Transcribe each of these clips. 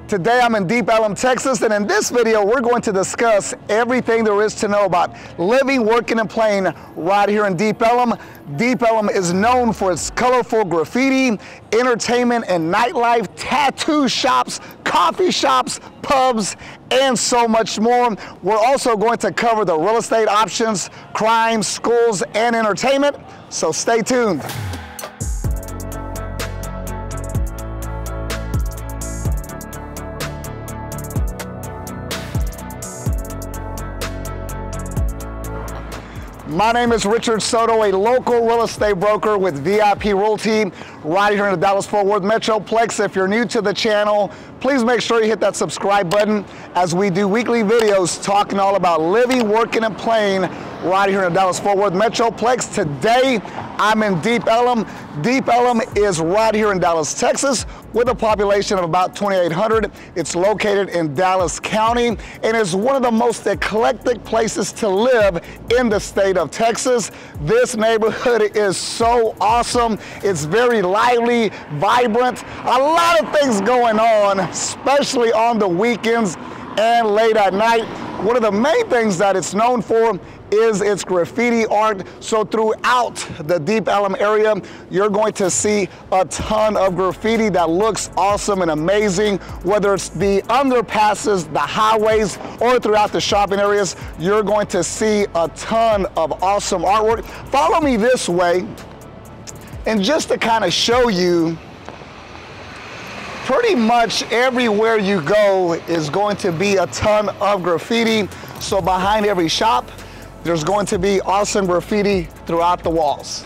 Today I'm in Deep Ellum, Texas, and in this video we're going to discuss everything there is to know about living, working, and playing right here in Deep Ellum. Deep Ellum is known for its colorful graffiti, entertainment and nightlife, tattoo shops, coffee shops, pubs, and so much more. We're also going to cover the real estate options, crime, schools, and entertainment, so stay tuned. My name is Richard Soto, a local real estate broker with VIP Realty right here in the Dallas-Fort Worth Metroplex. If you're new to the channel, please make sure you hit that subscribe button as we do weekly videos talking all about living, working, and playing right here in the Dallas-Fort Worth Metroplex. Today, I'm in Deep Ellum. Deep Ellum is right here in Dallas, Texas, with a population of about 2,800. It's located in Dallas County and is one of the most eclectic places to live in the state of Texas. This neighborhood is so awesome. It's very lively, vibrant, a lot of things going on, especially on the weekends and late at night. One of the main things that it's known for is its graffiti art. So throughout the Deep Ellum area, you're going to see a ton of graffiti that looks awesome and amazing. Whether it's the underpasses, the highways, or throughout the shopping areas, you're going to see a ton of awesome artwork. Follow me this way, and just to kind of show you, pretty much everywhere you go is going to be a ton of graffiti. So behind every shop, there's going to be awesome graffiti throughout the walls.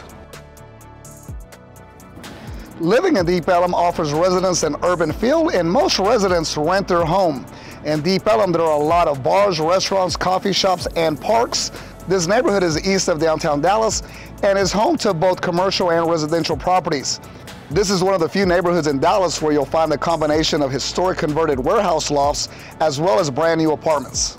Living in Deep Ellum offers residents an urban feel, and most residents rent their home. In Deep Ellum, there are a lot of bars, restaurants, coffee shops, and parks. This neighborhood is east of downtown Dallas and is home to both commercial and residential properties. This is one of the few neighborhoods in Dallas where you'll find the combination of historic converted warehouse lofts as well as brand new apartments.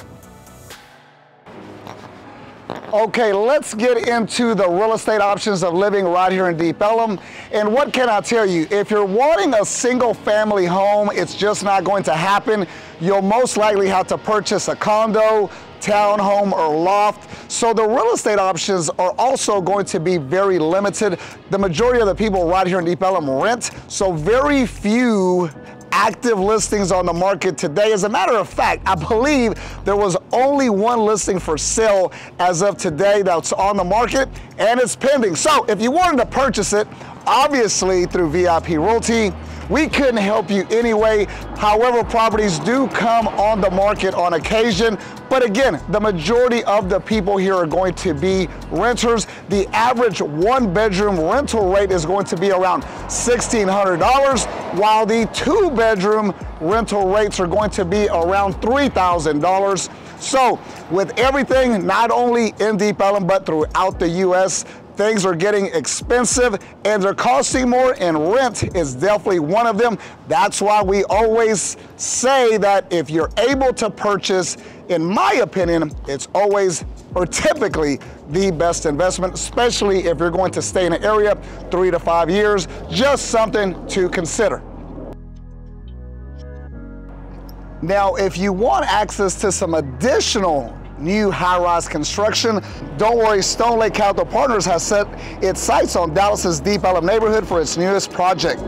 Okay, let's get into the real estate options of living right here in Deep Ellum. And what can I tell you? If you're wanting a single family home, it's just not going to happen. You'll most likely have to purchase a condo, townhome, or loft. So the real estate options are also going to be very limited. The majority of the people right here in Deep Ellum rent, so very few active listings on the market today. As a matter of fact, I believe there was only one listing for sale as of today that's on the market, and it's pending. So if you wanted to purchase it, obviously through VIP Realty, we couldn't help you anyway. However, properties do come on the market on occasion. But again, the majority of the people here are going to be renters. The average one-bedroom rental rate is going to be around $1,600, while the two-bedroom rental rates are going to be around $3,000. So with everything, not only in Deep Ellum, but throughout the U.S., things are getting expensive and they're costing more, and rent is definitely one of them. That's why we always say that if you're able to purchase, in my opinion, it's always or typically the best investment, especially if you're going to stay in an area 3 to 5 years. Just something to consider. Now, if you want access to some additional new high-rise construction, don't worry, Stone Lake Capital Partners has set its sights on Dallas's Deep Ellum neighborhood for its newest project.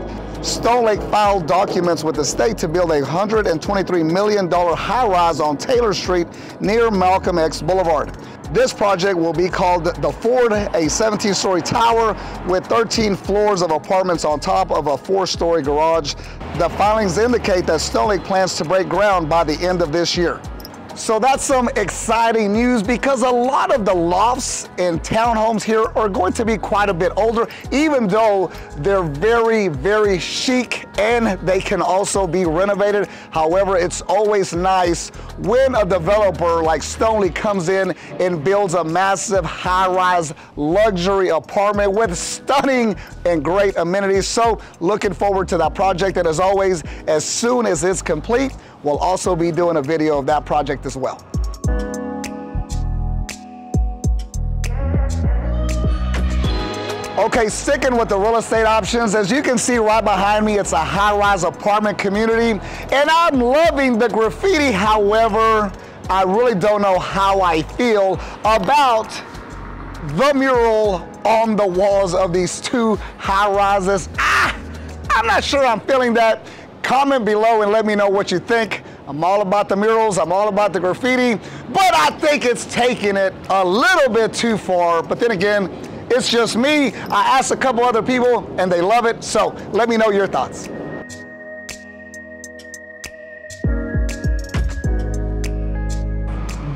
Stone Lake filed documents with the state to build a $123 million high-rise on Taylor Street near Malcolm X Boulevard. This project will be called The Ford, a 17-story tower with 13 floors of apartments on top of a 4-story garage. The filings indicate that Stone Lake plans to break ground by the end of this year. So that's some exciting news, because a lot of the lofts and townhomes here are going to be quite a bit older, even though they're very, very chic and they can also be renovated. However, it's always nice when a developer like Stone Lake comes in and builds a massive high-rise luxury apartment with stunning and great amenities. So looking forward to that project, and as always, as soon as it's complete, we'll also be doing a video of that project as well. Okay, sticking with the real estate options, as you can see right behind me, it's a high-rise apartment community, and I'm loving the graffiti. However, I really don't know how I feel about the mural on the walls of these two high-rises. I'm not sure I'm feeling that. Comment below and let me know what you think. I'm all about the murals, I'm all about the graffiti, but I think it's taking it a little bit too far. But then again, it's just me. I asked a couple other people and they love it, so let me know your thoughts.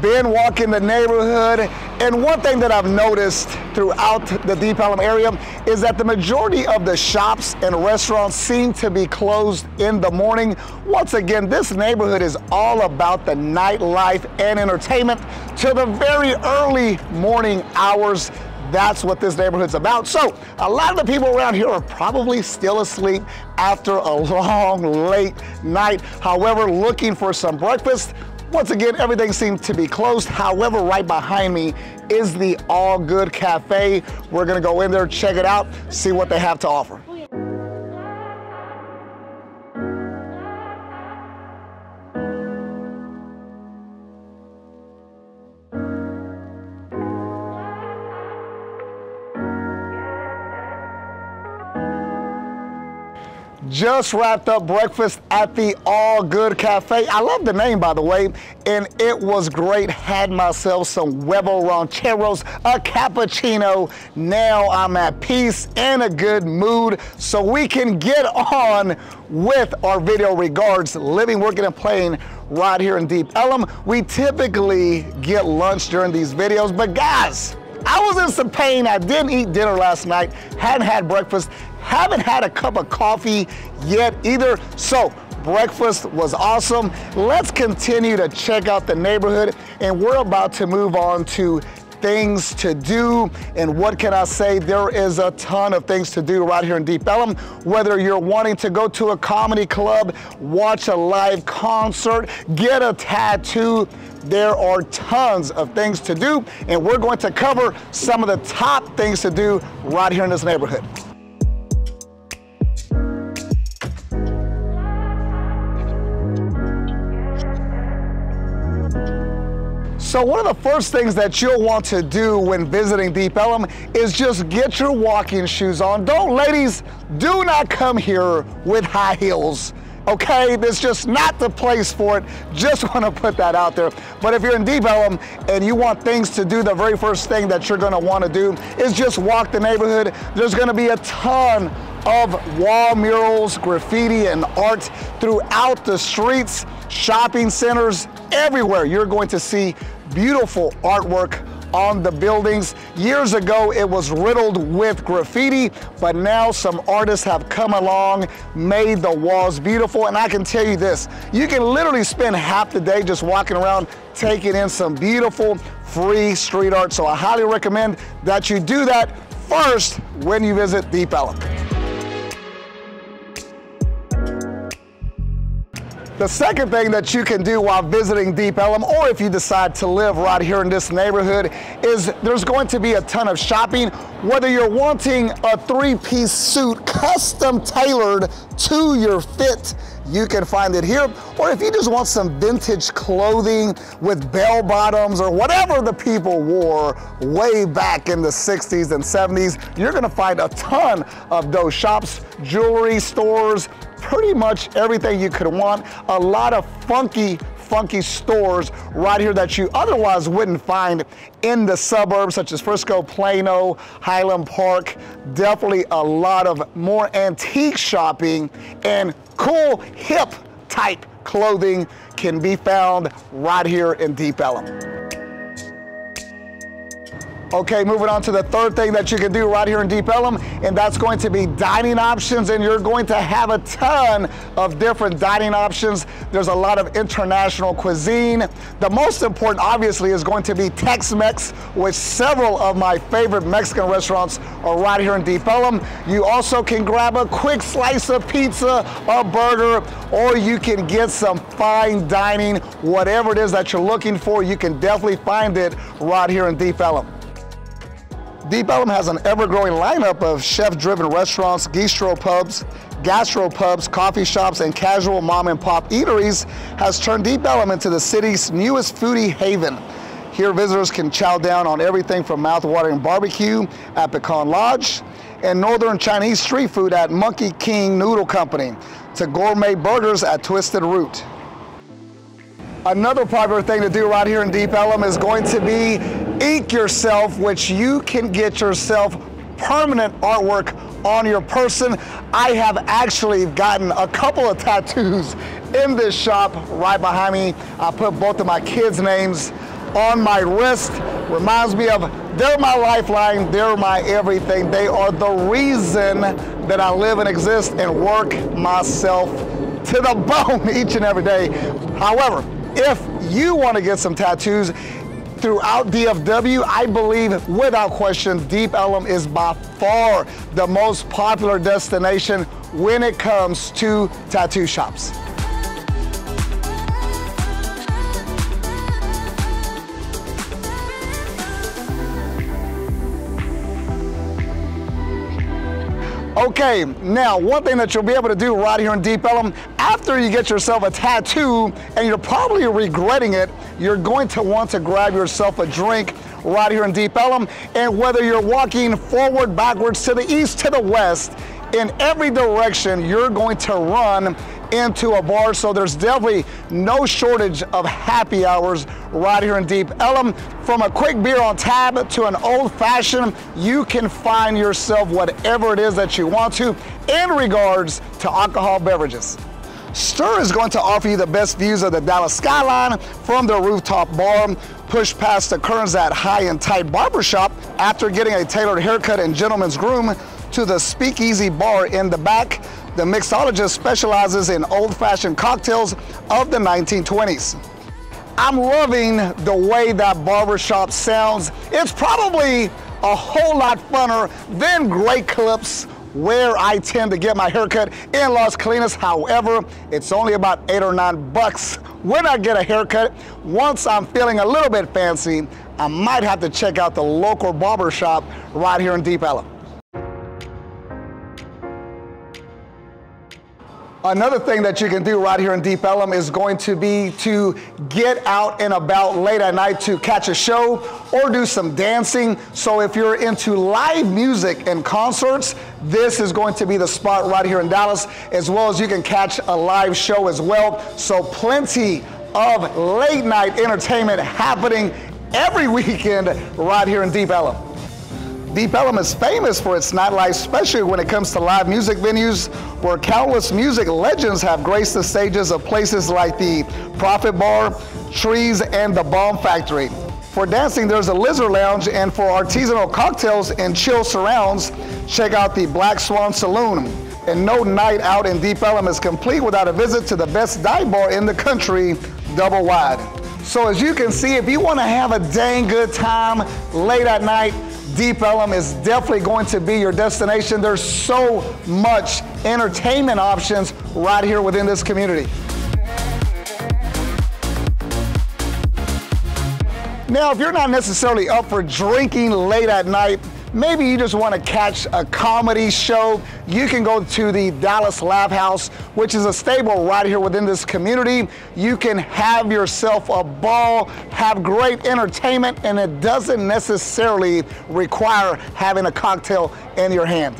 Been walking the neighborhood, and one thing that I've noticed throughout the Deep Ellum area is that the majority of the shops and restaurants seem to be closed in the morning. Once again, this neighborhood is all about the nightlife and entertainment to the very early morning hours. That's what this neighborhood's about. So a lot of the people around here are probably still asleep after a long, late night. However, looking for some breakfast. Once again, everything seems to be closed. However, right behind me is the All Good Cafe. We're gonna go in there, check it out, see what they have to offer. Just wrapped up breakfast at the All Good Cafe. I love the name, by the way, and it was great. Had myself some huevo rancheros, a cappuccino. Now I'm at peace and a good mood, so we can get on with our video regards living, working, and playing right here in Deep Ellum. We typically get lunch during these videos, but guys, I was in some pain. I didn't eat dinner last night, hadn't had breakfast, haven't had a cup of coffee yet either. So breakfast was awesome. Let's continue to check out the neighborhood, and we're about to move on to things to do. And what can I say? There is a ton of things to do right here in Deep Ellum. Whether you're wanting to go to a comedy club, watch a live concert, get a tattoo, there are tons of things to do, and we're going to cover some of the top things to do right here in this neighborhood. So one of the first things that you'll want to do when visiting Deep Ellum is just get your walking shoes on. Ladies, do not come here with high heels. Okay, that's just not the place for it. Just want to put that out there. But if you're in Deep Ellum and you want things to do, the very first thing that you're going to want to do is just walk the neighborhood. There's going to be a ton of wall murals, graffiti, and art throughout the streets, shopping centers, everywhere. You're going to see beautiful artwork on the buildings. Years ago, it was riddled with graffiti, but now some artists have come along, made the walls beautiful. And I can tell you this, you can literally spend half the day just walking around, taking in some beautiful, free street art. So I highly recommend that you do that first when you visit Deep Ellum. The second thing that you can do while visiting Deep Ellum, or if you decide to live right here in this neighborhood, is there's going to be a ton of shopping. Whether you're wanting a three-piece suit custom tailored to your fit, you can find it here. Or if you just want some vintage clothing with bell bottoms or whatever the people wore way back in the 60s and 70s, you're gonna find a ton of those shops, jewelry stores, pretty much everything you could want. A lot of funky stores right here that you otherwise wouldn't find in the suburbs, such as Frisco, Plano, Highland Park. Definitely a lot of more antique shopping and cool, hip type clothing can be found right here in Deep Ellum. Okay, moving on to the third thing that you can do right here in Deep Ellum, and that's going to be dining options, and you're going to have a ton of different dining options. There's a lot of international cuisine. The most important, obviously, is going to be Tex-Mex, which several of my favorite Mexican restaurants are right here in Deep Ellum. You also can grab a quick slice of pizza, a burger, or you can get some fine dining. Whatever it is that you're looking for, you can definitely find it right here in Deep Ellum. Deep Ellum has an ever-growing lineup of chef-driven restaurants, gastropubs, coffee shops, and casual mom-and-pop eateries has turned Deep Ellum into the city's newest foodie haven. Here, visitors can chow down on everything from mouth-watering barbecue at Pecan Lodge and northern Chinese street food at Monkey King Noodle Company to gourmet burgers at Twisted Root. Another popular thing to do right here in Deep Ellum is going to be ink yourself, which you can get yourself permanent artwork on your person. I have actually gotten a couple of tattoos in this shop right behind me. I put both of my kids' names on my wrist. Reminds me of, they're my lifeline, they're my everything. They are the reason that I live and exist and work myself to the bone each and every day. However, if you want to get some tattoos throughout DFW, I believe without question, Deep Ellum is by far the most popular destination when it comes to tattoo shops. Okay, now one thing that you'll be able to do right here in Deep Ellum, after you get yourself a tattoo, and you're probably regretting it, you're going to want to grab yourself a drink right here in Deep Ellum. And whether you're walking forward, backwards, to the east, to the west, in every direction, you're going to run into a bar. So there's definitely no shortage of happy hours right here in Deep Ellum. From a quick beer on tap to an old fashioned, you can find yourself whatever it is that you want to in regards to alcohol beverages. Stir is going to offer you the best views of the Dallas skyline from their rooftop bar. Push past the curtains at High and Tight Barbershop after getting a tailored haircut and gentleman's groom to the Speakeasy Bar in the back. The mixologist specializes in old-fashioned cocktails of the 1920s. I'm loving the way that barbershop sounds. It's probably a whole lot funner than Great Clips, where I tend to get my haircut in Las Colinas. However, it's only about $8 or $9 when I get a haircut. Once I'm feeling a little bit fancy, I might have to check out the local barbershop right here in Deep Ellum. Another thing that you can do right here in Deep Ellum is going to be to get out and about late at night to catch a show or do some dancing. So if you're into live music and concerts, this is going to be the spot right here in Dallas, as well as you can catch a live show as well. So plenty of late night entertainment happening every weekend right here in Deep Ellum. Deep Ellum is famous for its nightlife, especially when it comes to live music venues, where countless music legends have graced the stages of places like the Profit Bar, Trees, and the Bomb Factory. For dancing, there's a Lizard Lounge, and for artisanal cocktails and chill surrounds, check out the Black Swan Saloon. And no night out in Deep Ellum is complete without a visit to the best dive bar in the country, Double Wide. So as you can see, if you want to have a dang good time late at night, Deep Ellum is definitely going to be your destination. There's so much entertainment options right here within this community. Now, if you're not necessarily up for drinking late at night, maybe you just want to catch a comedy show, you can go to the Dallas Laugh House, which is a stable right here within this community. You can have yourself a ball, have great entertainment, and it doesn't necessarily require having a cocktail in your hand.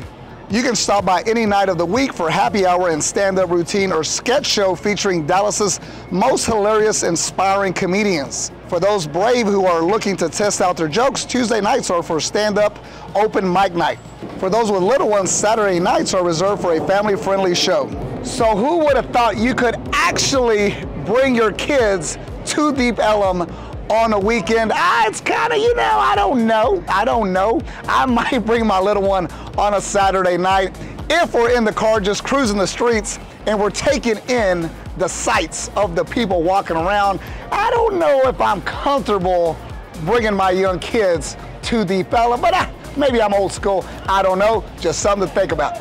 You can stop by any night of the week for happy hour and stand-up routine or sketch show featuring Dallas's most hilarious, inspiring comedians. For those brave who are looking to test out their jokes, Tuesday nights are for stand-up open mic night. For those with little ones, Saturday nights are reserved for a family-friendly show. So who would have thought you could actually bring your kids to Deep Ellum on a weekend? It's kind of, I don't know. I might bring my little one on a Saturday night if we're in the car just cruising the streets and we're taking in the sights of the people walking around. I don't know if I'm comfortable bringing my young kids to Deep Ellum, but maybe I'm old school. I don't know, just something to think about.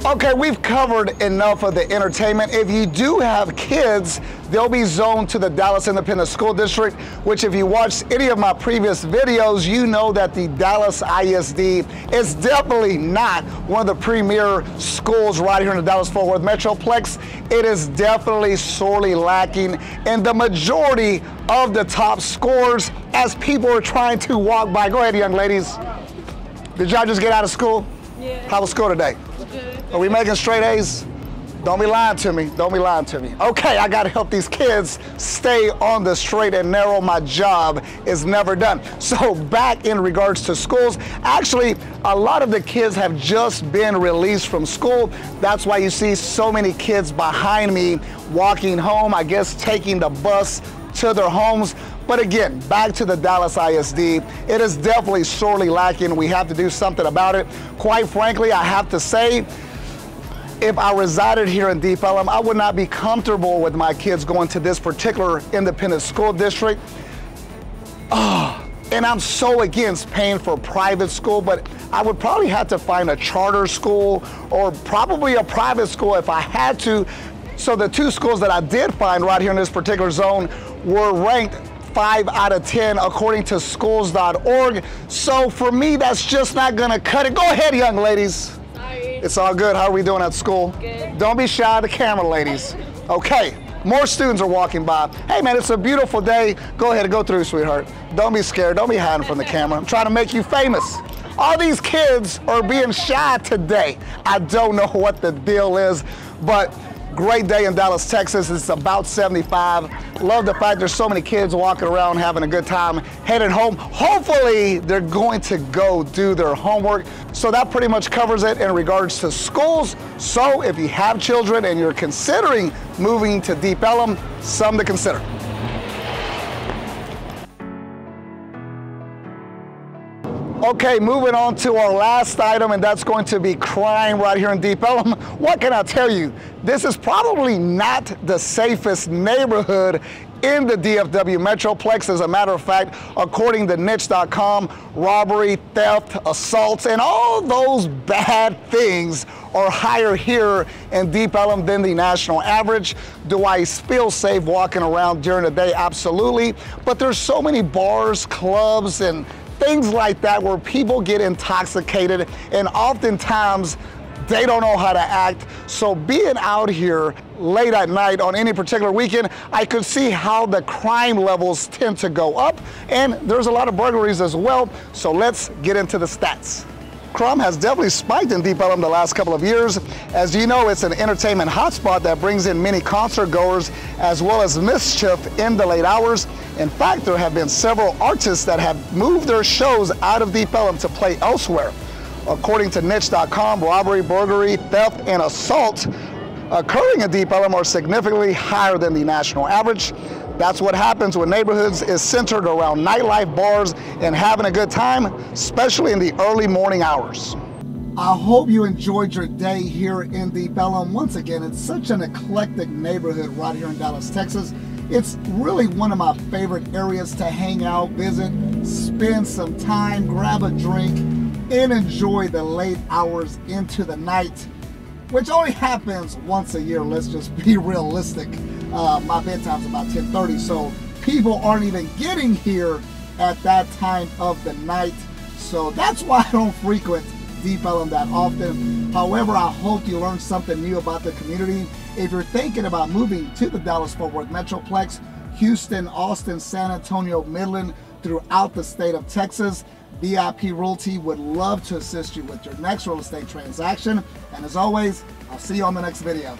Okay, we've covered enough of the entertainment. If you do have kids, they'll be zoned to the Dallas Independent School District, which if you watched any of my previous videos, you know that the Dallas ISD is definitely not one of the premier schools right here in the Dallas-Fort Worth Metroplex. It is definitely sorely lacking in the majority of the top scores as people are trying to walk by. Go ahead, young ladies. Did y'all just get out of school? Yeah. How was school today? Good. Are we making straight A's? Don't be lying to me. Don't be lying to me. Okay, I gotta help these kids stay on the straight and narrow. My job is never done. So back in regards to schools, actually, a lot of the kids have just been released from school. That's why you see so many kids behind me walking home, I guess taking the bus to their homes. But again, back to the Dallas ISD, it is definitely sorely lacking. We have to do something about it. Quite frankly, I have to say, if I resided here in Deep Ellum, I would not be comfortable with my kids going to this particular independent school district. And I'm so against paying for private school, but I would probably have to find a charter school or probably a private school if I had to. So the two schools that I did find right here in this particular zone were ranked 5 out of 10 according to schools.org. So for me, that's just not gonna cut it. Go ahead, young ladies. Sorry. It's all good. How are we doing at school? Good. Don't be shy of the camera, ladies. Okay, more students are walking by. Hey man, it's a beautiful day. Go ahead and go through, sweetheart. Don't be scared. Don't be hiding from the camera. I'm trying to make you famous. All these kids are being shy today. I don't know what the deal is, but great day in Dallas, Texas. It's about 75. Love the fact there's so many kids walking around having a good time, heading home. Hopefully, they're going to go do their homework. So that pretty much covers it in regards to schools. So if you have children and you're considering moving to Deep Ellum, something to consider. Okay, moving on to our last item, and that's going to be crime right here in Deep Ellum. What can I tell you? This is probably not the safest neighborhood in the DFW Metroplex. As a matter of fact, according to niche.com, robbery, theft, assaults, and all those bad things are higher here in Deep Ellum than the national average. Do I feel safe walking around during the day? Absolutely. But there's so many bars, clubs, and things like that where people get intoxicated and oftentimes they don't know how to act. So being out here late at night on any particular weekend, I could see how the crime levels tend to go up, and there's a lot of burglaries as well. So let's get into the stats. Crime has definitely spiked in Deep Ellum the last couple of years. As you know, it's an entertainment hotspot that brings in many concert goers as well as mischief in the late hours. In fact, there have been several artists that have moved their shows out of Deep Ellum to play elsewhere. According to niche.com, robbery, burglary, theft, and assault occurring in Deep Ellum are significantly higher than the national average. That's what happens when neighborhoods is centered around nightlife, bars, and having a good time, especially in the early morning hours. I hope you enjoyed your day here in Deep Ellum. Once again, it's such an eclectic neighborhood right here in Dallas, Texas. It's really one of my favorite areas to hang out, visit, spend some time, grab a drink, and enjoy the late hours into the night, which only happens once a year. Let's just be realistic. My bedtime's about 10:30, so people aren't even getting here at that time of the night. So that's why I don't frequent Deep Ellum that often. However, I hope you learned something new about the community. If you're thinking about moving to the Dallas-Fort Worth Metroplex, Houston, Austin, San Antonio, Midland, throughout the state of Texas, VIP Realty would love to assist you with your next real estate transaction. And as always, I'll see you on the next video.